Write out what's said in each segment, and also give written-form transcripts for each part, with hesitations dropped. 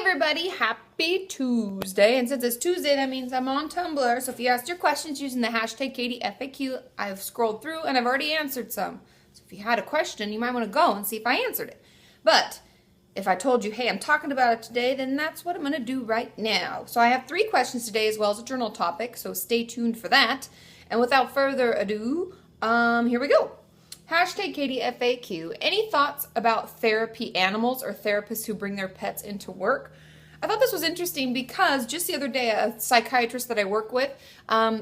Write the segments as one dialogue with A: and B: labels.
A: everybody, happy Tuesday. And since it's Tuesday, that means I'm on Tumblr. So if you asked your questions using the hashtag Kati FAQ, I've scrolled through and I've already answered some. So if you had a question, you might want to go and see if I answered it. But if I told you, hey, I'm talking about it today, then that's what I'm going to do right now. So I have 3 questions today as well as a journal topic, so stay tuned for that. And without further ado, here we go. Hashtag Kati FAQ. Any thoughts about therapy animals or therapists who bring their pets into work? I thought this was interesting because just the other day, a psychiatrist that I work with,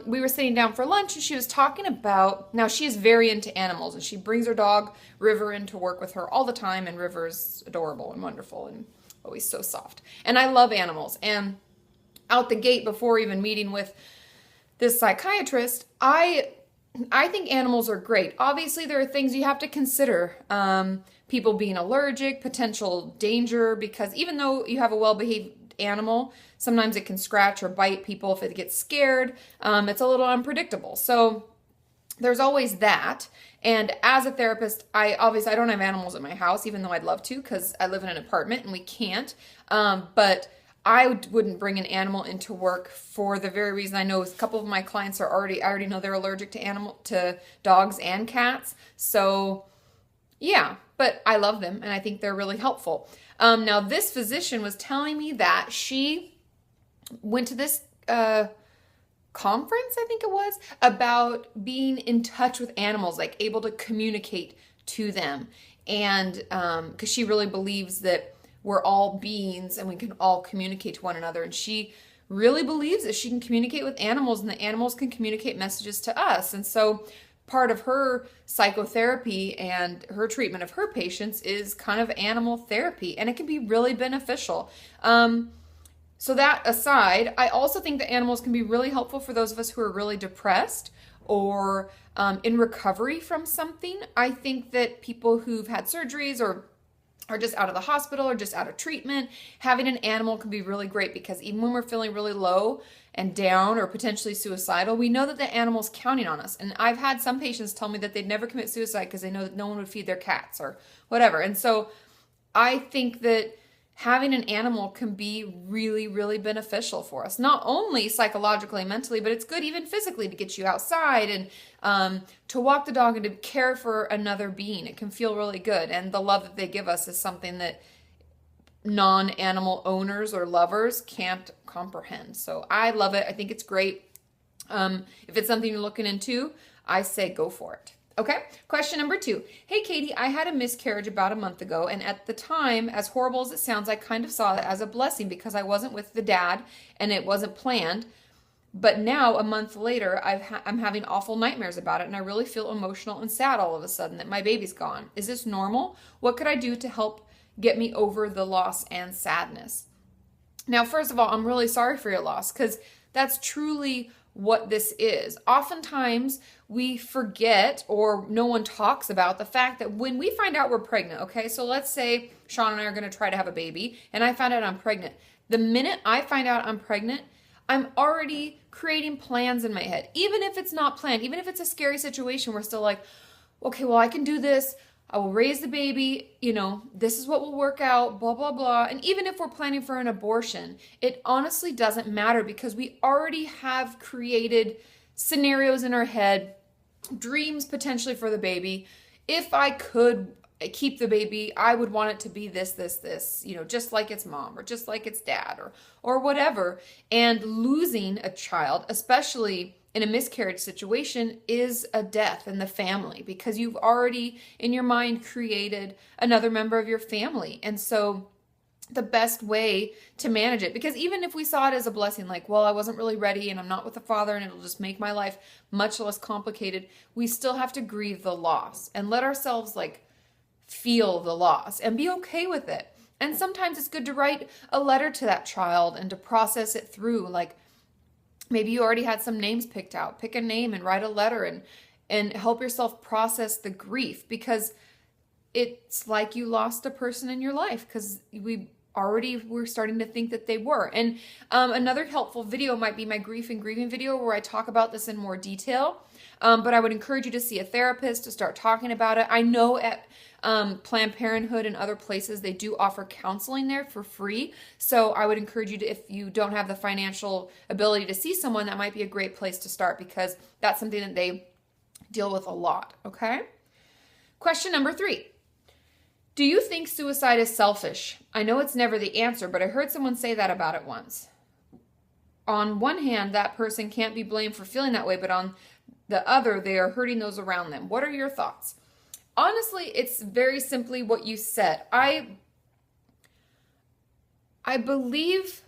A: we were sitting down for lunch and she was talking about, now she is very into animals and she brings her dog River into work with her all the time, and River's adorable and wonderful and always so soft. And I love animals. And out the gate, before even meeting with this psychiatrist, I think animals are great. Obviously, there are things you have to consider. People being allergic, potential danger, because even though you have a well-behaved animal, sometimes it can scratch or bite people if it gets scared. It's a little unpredictable. So there's always that. And as a therapist, I don't have animals at my house, even though I'd love to, because I live in an apartment and we can't. But I wouldn't bring an animal into work for the very reason I know a couple of my clients I already know they're allergic to dogs and cats. So yeah, but I love them and I think they're really helpful. Now this physician was telling me that she went to this conference, I think it was, about being in touch with animals, like able to communicate to them. And because she really believes that we're all beings and we can all communicate to one another. And she really believes that she can communicate with animals and the animals can communicate messages to us. And so part of her psychotherapy and her treatment of her patients is kind of animal therapy, and it can be really beneficial. So that aside, I also think that animals can be really helpful for those of us who are really depressed or in recovery from something. I think that people who've had surgeries or are just out of the hospital or just out of treatment, having an animal can be really great, because even when we're feeling really low and down or potentially suicidal, we know that the animal's counting on us. And I've had some patients tell me that they'd never commit suicide because they know that no one would feed their cats or whatever. And so I think that having an animal can be really, really beneficial for us, not only psychologically and mentally, but it's good even physically to get you outside and to walk the dog and to care for another being. It can feel really good. And the love that they give us is something that non-animal owners or lovers can't comprehend. So I love it. I think it's great. If it's something you're looking into, I say go for it. Okay, question number 2. Hey, Kati, I had a miscarriage about a month ago, and at the time, as horrible as it sounds, I kind of saw it as a blessing because I wasn't with the dad and it wasn't planned. But now, a month later, I'm having awful nightmares about it, and I really feel emotional and sad all of a sudden that my baby's gone. Is this normal? What could I do to help get me over the loss and sadness? Now, first of all, I'm really sorry for your loss, because that's truly what this is. Oftentimes we forget, or no one talks about, the fact that when we find out we're pregnant, okay, so let's say Sean and I are going to try to have a baby and I find out I'm pregnant. The minute I find out I'm pregnant, I'm already creating plans in my head. Even if it's not planned, even if it's a scary situation, we're still like, okay, well, I can do this. I will raise the baby, this is what will work out, blah, blah, blah. And even if we're planning for an abortion, it honestly doesn't matter, because we already have created scenarios in our head, dreams potentially for the baby. If I could keep the baby, I would want it to be this, just like its mom or just like its dad or whatever. And losing a child, especially in a miscarriage situation, is a death in the family, because you've already in your mind created another member of your family. And so the best way to manage it, because even if we saw it as a blessing, like, well, I wasn't really ready and I'm not with the father and it'll just make my life much less complicated, we still have to grieve the loss and let ourselves feel the loss and be okay with it. And sometimes it's good to write a letter to that child and to process it through. Maybe you already had some names picked out. Pick a name and write a letter and help yourself process the grief, because it's like you lost a person in your life, because we already were starting to think that they were. And another helpful video might be my grief and grieving video, where I talk about this in more detail. But I would encourage you to see a therapist to start talking about it. I know at Planned Parenthood and other places, they do offer counseling there for free. So I would encourage you to, if you don't have the financial ability to see someone, that might be a great place to start, because that's something that they deal with a lot. Okay. Question number 3. Do you think suicide is selfish? I know it's never the answer, but I heard someone say that about it once. On one hand, that person can't be blamed for feeling that way, but on the other, they are hurting those around them. What are your thoughts? Honestly, it's very simply what you said. I believe,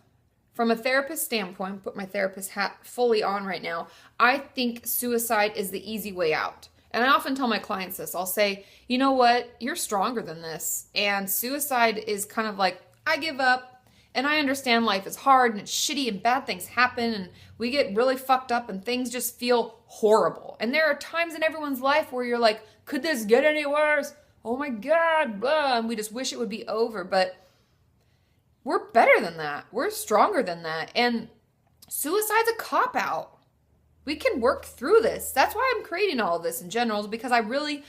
A: from a therapist standpoint, put my therapist hat fully on right now, I think suicide is the easy way out. And I often tell my clients this. I'll say, you know what? You're stronger than this. And suicide is kind of like, I give up. And I understand life is hard and it's shitty and bad things happen and we get really fucked up and things just feel horrible. And there are times in everyone's life where you're like, could this get any worse? Oh my God, blah. And we just wish it would be over. But we're better than that. We're stronger than that. And suicide's a cop-out. We can work through this. That's why I'm creating all of this in general, is because I really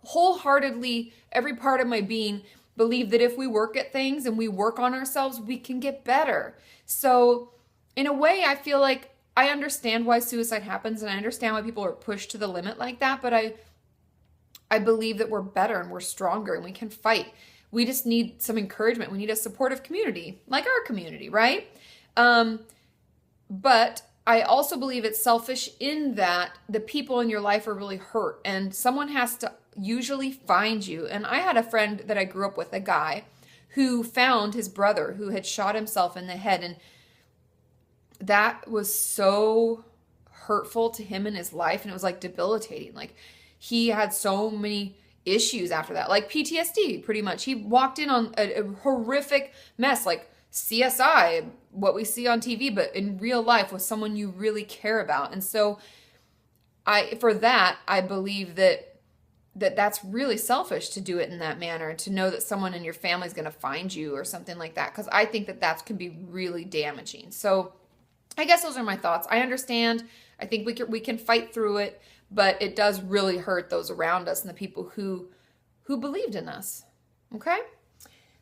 A: wholeheartedly, every part of my being, believe that if we work at things and we work on ourselves, we can get better. So in a way, I feel like I understand why suicide happens and I understand why people are pushed to the limit like that, but I believe that we're better and we're stronger and we can fight. We just need some encouragement. We need a supportive community, like our community, right? But I also believe it's selfish in that the people in your life are really hurt and someone has to usually find you. And I had a friend that I grew up with, a guy who found his brother who had shot himself in the head. And that was so hurtful to him in his life. And it was like debilitating. Like he had so many issues after that, like PTSD pretty much. He walked in on a horrific mess, like CSI, what we see on TV, but in real life with someone you really care about. And so I believe that's really selfish to do it in that manner, to know that someone in your family is going to find you or something like that. Because I think that can be really damaging. So I guess those are my thoughts. I understand. I think we can fight through it, but it does really hurt those around us and the people who believed in us. Okay?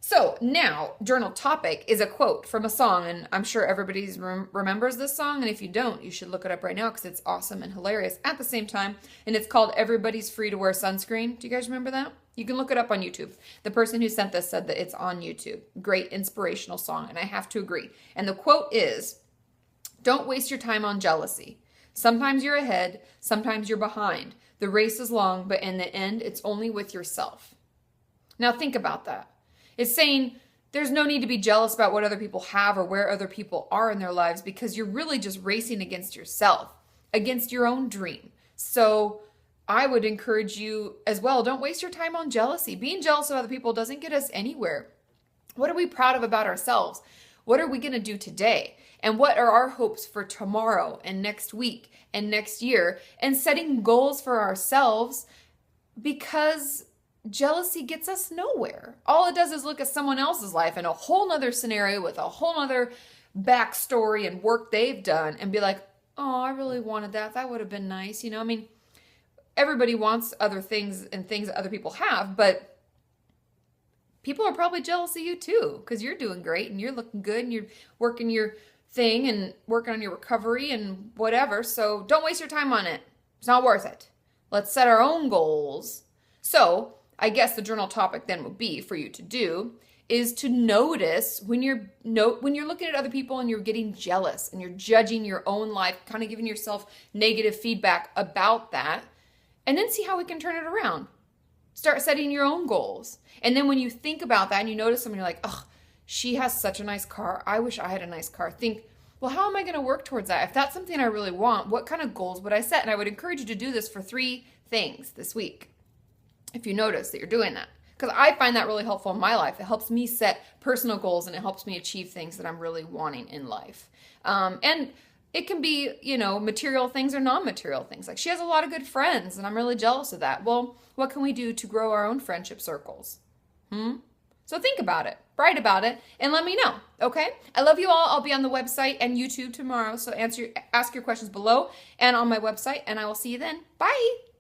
A: So now, journal topic is a quote from a song, and I'm sure everybody remembers this song, and if you don't, you should look it up right now because it's awesome and hilarious at the same time, and it's called Everybody's Free to Wear Sunscreen. Do you guys remember that? You can look it up on YouTube. The person who sent this said that it's on YouTube. Great inspirational song, and I have to agree. And the quote is, "Don't waste your time on jealousy. Sometimes you're ahead, sometimes you're behind. The race is long, but in the end, it's only with yourself." Now think about that. It's saying there's no need to be jealous about what other people have or where other people are in their lives, because you're really just racing against yourself, against your own dream. So I would encourage you as well, don't waste your time on jealousy. Being jealous of other people doesn't get us anywhere. What are we proud of about ourselves? What are we going to do today? And what are our hopes for tomorrow and next week and next year? And setting goals for ourselves, because jealousy gets us nowhere. All it does is look at someone else's life in a whole nother scenario with a whole nother backstory and work they've done and be like, oh, I really wanted that. That would have been nice. I mean, everybody wants other things and things that other people have, but people are probably jealous of you too, because you're doing great and you're looking good and you're working your thing and working on your recovery and whatever. So don't waste your time on it. It's not worth it. Let's set our own goals. So I guess the journal topic then would be for you to do is to notice when you're looking at other people and you're getting jealous and you're judging your own life, kind of giving yourself negative feedback about that, and then see how we can turn it around. Start setting your own goals. And then when you think about that and you notice someone, you're like, oh, she has such a nice car. I wish I had a nice car. Think, well, how am I going to work towards that? If that's something I really want, what kind of goals would I set? And I would encourage you to do this for 3 things this week, if you notice that you're doing that. Because I find that really helpful in my life. It helps me set personal goals and it helps me achieve things that I'm really wanting in life. And it can be, material things or non-material things. Like she has a lot of good friends and I'm really jealous of that. Well, what can we do to grow our own friendship circles? So So think about it, write about it, and let me know, okay? I love you all. I'll be on the website and YouTube tomorrow, so ask your questions below and on my website, and I will see you then. Bye.